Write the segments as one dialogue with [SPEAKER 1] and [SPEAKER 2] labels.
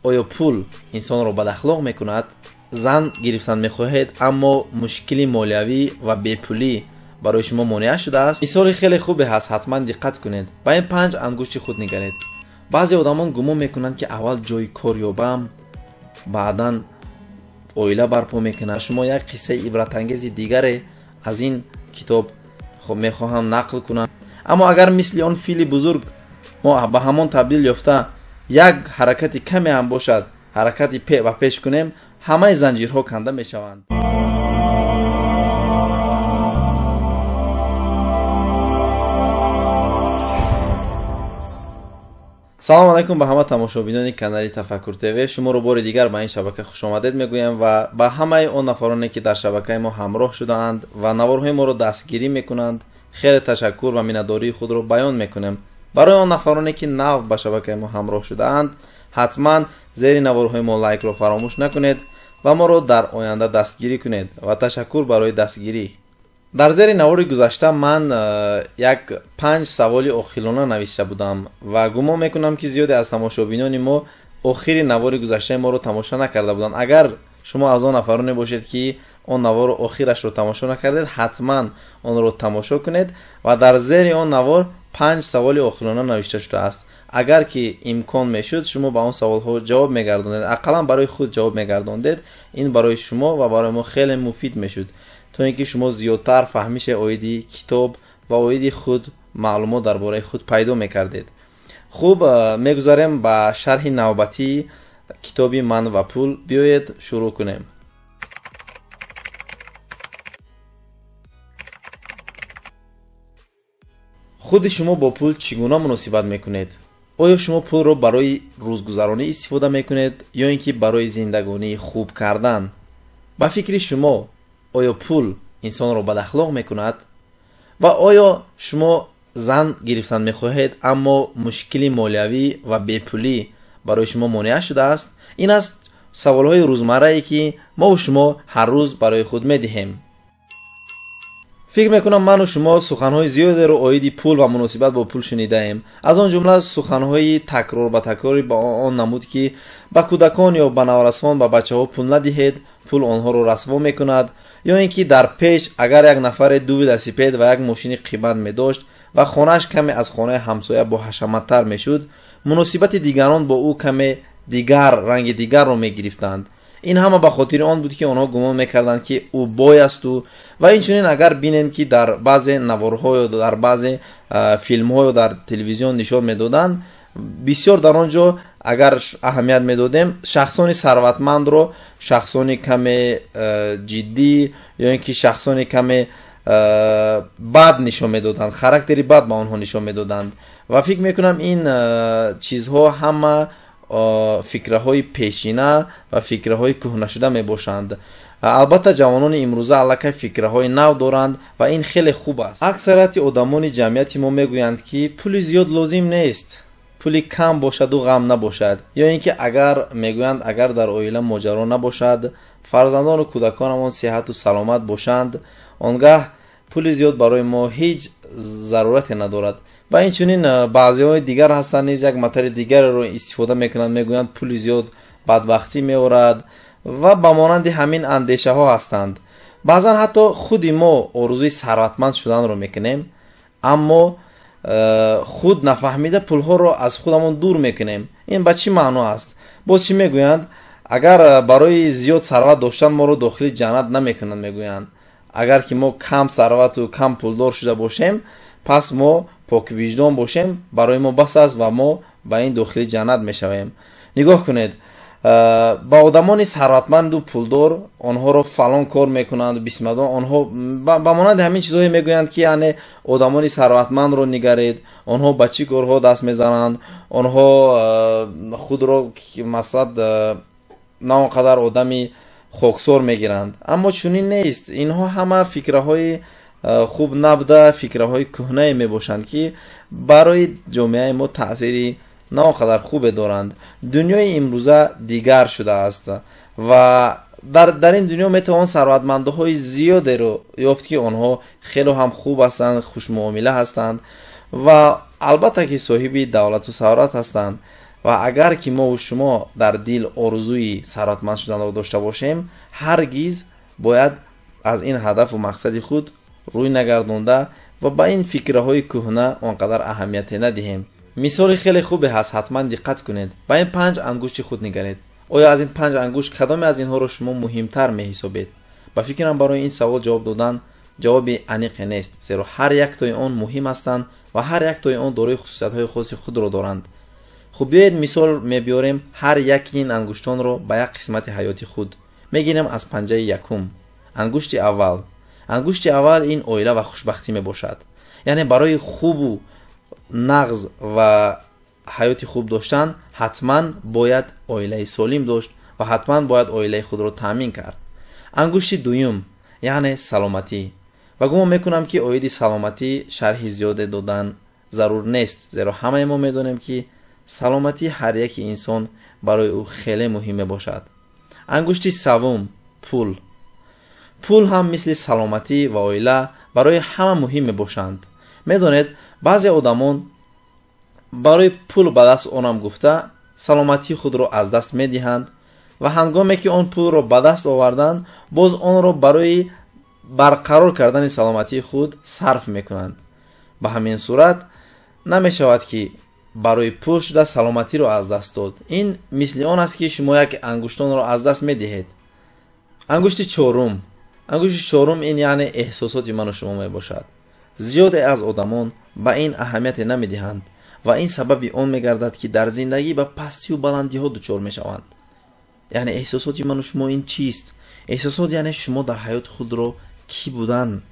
[SPEAKER 1] آیا پول انسان را بداخلاق میکند؟ زن گرفتن میخواهید اما مشکلی مالیوی و بیپولی برای شما مانع شده است؟ مثال خیلی خوبی هست، حتما دقت کنید. با این 5 انگشت خود نگرید. بعضی آدمان گمان میکنند که اول جای کار یابم بعداً اویله برپا میکنه. شما یک قصه عبرت انگیز دیگری از این کتاب خب میخواهم نقل کنم. اما اگر مثل آن فیل بزرگ ما به همان تبدیل یافته یک حرکتی کمی هم باشد، حرکتی پیش کنیم، همه زنجیرها کنده میشوند. سلام علیکم به همه تماشابینان کانال تفکر تیوی. شما رو بار دیگر به این شبکه خوش آمدید میگویم و به همه اون نفرانی که در شبکه ما همراه شدند و نوارهای ما رو دستگیری میکنند خیلی تشکر و منتداری خود رو بیان میکنیم. برای اون نفرانی که نو به شبکه ما همراه شدند حتما زیر نوارهای ما لایک رو فراموش نکنید و ما رو در آینده دستگیری کنید و تشکر برای دستگیری. در زیر نوار گذشته من یک 5 سوالی عاقلانه نوشته بودم و گمان میکنم که زیادی از تماشابینان ما آخر نوار گذشته ما رو تماشا نکرده بودند. اگر شما از آن نفرانی باشید که آن نوار آخرش رو تماشا نکردید حتما آن رو تماشا کنید و در زیر آن نوار 5 سوالی عاقلانه نوشته شده است. اگر که امکان میشد شما به آن سوال ها جواب میگرداندید، اقلا برای خود جواب میگرداندید، این برای شما و برای ما خیلی مفید میشد تا اینکه شما زیادتر فهمیش آیدی کتاب و آیدی خود معلومات درباره خود پیدا میکردید. خوب، میگذاریم با شرح نوبتی کتابی من و پول. بیایید شروع کنیم. خود شما با پول چگونه مناسبت میکنید؟ آیا شما پول را برای روزگذرانی استفاده میکنید یا اینکه برای زندگانی خوب کردن؟ با فکر شما آیا پول انسان را بداخلاق میکند؟ و آیا شما زن گرفتن میخواهید اما مشکلی مالیوی و بیپولی برای شما مانع شده است؟ این است سوالهای روزمره ای که ما و شما هر روز برای خود میدهیم. فکر میکنم من و شما سخنهای زیادی رو آیدی پول و مناسبت با پول شنیده ایم. از آن جمله سخنهای تکرار به تکراری با آن نمود که به کودکان یا به نوجوانان و بچه ها پول ندهید، پول آنها رو رسوا میکند. یا اینکه در پیش اگر یک نفر 2 دسیپید و یک ماشین قیمت می داشت و خانهش کمی از خانه همسایه با حشمت تر می شد، مناسبت دیگران با او کمی دیگر رنگ دیگر رو می گرفتند. این همه به خاطر آن بود که آنها گمان میکردند که او بای است و اینچنین اگر بینیم که در بعضی نوارها یا در بعضی فیلم ها یا در تلویزیون نشان میدادند، بسیار در آنجا اگر اهمیت میدادیم شخصانی ثروتمند رو شخصانی کمی جدی یا اینکه شخصانی کمی بد نشان میدادند، خاراکتری بد به آنها نشان میدادند و فکر میکنم این چیزها همه فکرهای پیشینه و فکرهای کهنه شده می باشند. البته جوانان امروزه علاقه فکرهای نو دارند و این خیلی خوب است. اکثریت آدمان جمعیت ما میگویند که پول زیاد لازم نیست، پول کم باشد و غم نباشد، یا اینکه اگر میگویند اگر در عائله ماجرا نباشد، فرزندان و کودکانمان صحت و سلامت باشند، آنگاه پول زیاد برای ما هیچ ضرورت ندارد. و اینچنین بعضی های دیگر هستند نیز یک مطلب دیگر رو استفاده میکنند، میگویند پول زیاد بدبختی میآورد و به مانند همین اندیشه ها هستند. بعضا حتی خود ما آرزوی ثروتمند شدن رو میکنیم اما خود نفهمیده پول ها رو از خودمون دور میکنیم. این به چی معنا است؟ باز چی میگویند؟ اگر برای زیاد ثروت داشتن ما رو داخل جنت نمیکنند. میگویند اگر که ما کم ثروت و کم پولدار شده باشیم پس ما پاک وجدان باشیم، برای ما بس است و ما به این داخل جنت میشویم. نگاه کنید، با آدمان ثروتمند و پولدار آنها رو فلان کار میکنند، بسمدان آنها با مانند همین چیزایی میگویند که یعنی آدمان ثروتمند رو نگرید، آنها به چی کارها دست میزنند، آنها خود رو مثلا نه قدر آدمی خاکسار میگیرند. اما چنین نیست. اینها همه فکرهای خوب نبوده، فکرهای کهنه می باشند که برای جامعه ما تأثیری ناقدر خوب دارند. دنیای امروزه دیگر شده است و در این دنیا میتوان ثروتمندهای زیادی رو یافت که آنها خیلی هم خوب هستند، خوش معامله هستند و البته که صاحب دولت و ثروت هستند. و اگر که ما و شما در دل آرزوی ثروتمند شدن را داشته باشیم، هرگز باید از این هدف و مقصد خود روی نگردانده و با این فکرهای کهنه آنقدر اهمیت ندهیم. مثال خیلی خوبی هست، حتما دقت کنید. با این 5 انگشت خود نگرید. آیا از این 5 انگشت کدام از اینها را شما مهمتر می‌حسابید؟ با فکرم برای این سوال جواب دادن جواب عمیق نیست، زیرا هر یک تای آن مهم هستند و هر یک تای آن دارای خصوصیت‌های خاص خود را دارند. خب بیایید مثال می‌بیاریم هر یک این انگشتان را به یک قسمت حیاتی خود. می‌گیریم از پنجه یکم. انگشت اول. انگشت اول این عائله و خوشبختی میباشد. یعنی برای خوب و نغز و حیات خوب داشتن حتما باید عائله سالم داشت و حتما باید عائله خود را تامین کرد. انگشت دوم یعنی سلامتی. و گمان میکنم که اوید سلامتی شرح زیاده دادن ضرور نیست، زیرا همه ما میدونیم که سلامتی هر یک انسان برای او خیلی مهمه باشد. انگشت سوم پول. پول هم مثل سلامتی و عائله برای همه مهم باشند. میدونید بعضی آدمان برای پول به دست آنم گفته سلامتی خود را از دست میدهند و هنگامی که آن پول را به دست آوردند باز آن را برای برقرار کردن سلامتی خود صرف میکنند. به همین صورت نمیشود که برای پول شده سلامتی را از دست داد. این مثل آن است که شما یک انگشتان را از دست میدهید. انگشت چهارم. انگشت چهارم این یعنی احساسات من و شما می باشد. زیاد از آدمان به این اهمیت نمی دهند و این سبب آن می گردد که در زندگی به پستی و بلندی ها دچار می شوند. یعنی احساسات من و شما این چیست؟ احساسات یعنی شما در حیات خود را کی بودن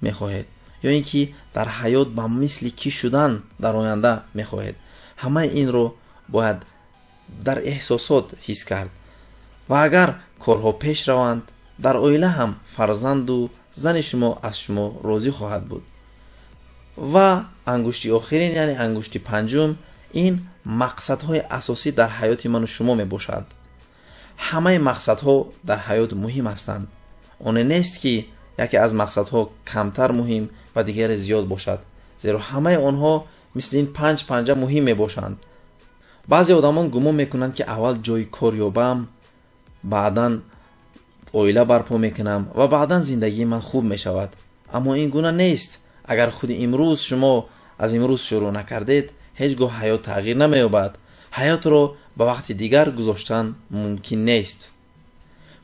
[SPEAKER 1] می خواهید یا اینکه در حیات به مثل کی شدن در آینده می خواهید. همه این رو باید در احساسات حس کرد و اگر کارها پیش روند در عائله هم فرزند و زن شما از شما راضی خواهد بود. و انگشت آخرین یعنی انگشت پنجم این مقصدهای اساسی در حیات من و شما می باشد. همه مقصدها در حیات مهم هستند. آن نیست که یکی از مقصدها کمتر مهم و دیگر زیاد باشد، زیرا همه آنها مثل این 5 پنجه مهم می باشند. بعضی آدمان گمان میکنند که اول جای کار یابم، بعداً عائله برپا میکنم و بعداً زندگی من خوب میشود. اما این گونه نیست. اگر خود امروز شما از امروز شروع نکردید هیچگاه حیات تغییر نمییابد. حیات را به وقت دیگر گذاشتن ممکن نیست.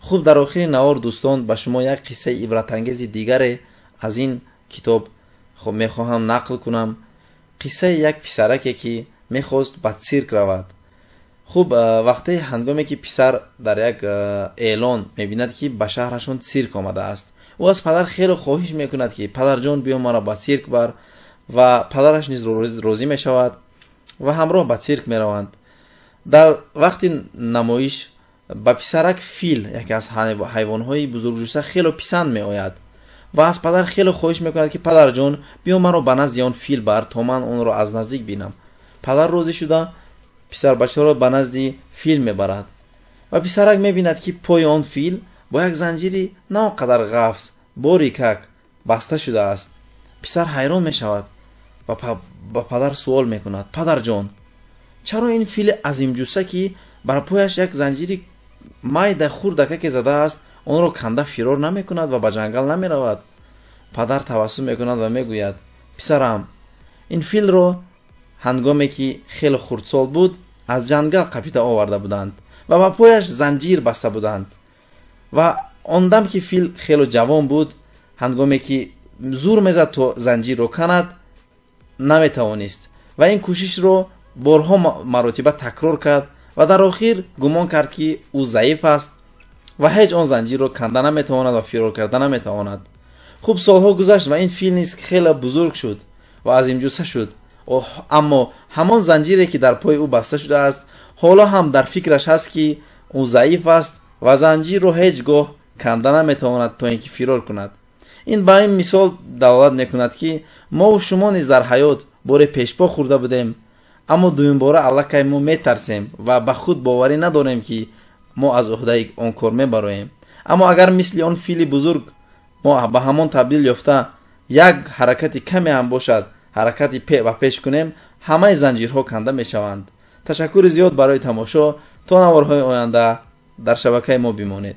[SPEAKER 1] خوب در آخر نوار دوستان به شما یک قصه عبرت انگیز دیگر از این کتاب میخواهم نقل کنم. قصه یک پسرکی که میخواست به سیرک رود. خوب وقتی هنگامی که پسر در یک اعلان میبیند که به شهرشون سیرک آمده است، او از پدر خیلی خواهش میکند که پدر جان بیا ما را به سیرک بر و پدرش نیز راضی میشود و همراه به سیرک میروند. در وقتی نمایش به پسرک فیل یکی از حیوانهای بزرگجوسه خیلی پسند میآید و از پدر خیلی خواهش میکند که پدر جان بیا مرا به نزد آن فیل بر تا من اون را از نزدیک بینم. پدر راضی شده پسر بچه را به نزد فیل میبرد و پسرک میبیند که پای آن فیل با یک زنجیری نه آنقدر قفس باریک بسته شده است. پسر حیران میشود و با پدر سوال میکند پدر جان چرا این فیل عظیم جوسه که بر پایش یک زنجیری مایده خردکه که زده است آن را کنده فرار نمیکند و به جنگل نمیرود؟ پدر تبسم میکند و میگوید پسرم این فیل را هنگامی که خیلی خردسال بود از جنگل قپیده آورده بودند و با پایش زنجیر بسته بودند و آن دم که فیل خیلی جوان بود هنگامی که زور میزد تا زنجیر رو کند نمیتوانست و این کوشش رو بارها مراتبه تکرار کرد و در آخر گمان کرد که او ضعیف است و هیچ آن زنجیر رو کنده نمیتواند و فرار کرده نمیتواند. خوب سالها گذشت و این فیل نیز خیلی بزرگ شد و عظیم جثه شد، اما همان زنجیری که در پای او بسته شده است حالا هم در فکرش هست که او ضعیف است و زنجیر رو هیچگاه کنده نمیتواند تا اینکه فرار کند. این با این مثال دلالت میکند که ما و شما نیز در حیات بار پیشپا خورده بودیم، اما دویم باره الکی ما میترسیم و به خود باوری نداریم که ما از عهده آن کار میبریم. اما اگر مثل آن فیل بزرگ ما به همان تبدیل یافته یک حرکتی کمی هم باشد حرکتی و پیش کنیم همه زنجیرها کنده میشوند. تشکر زیاد برای تماشا. تا نوارهای آینده در شبکه ما بمانید.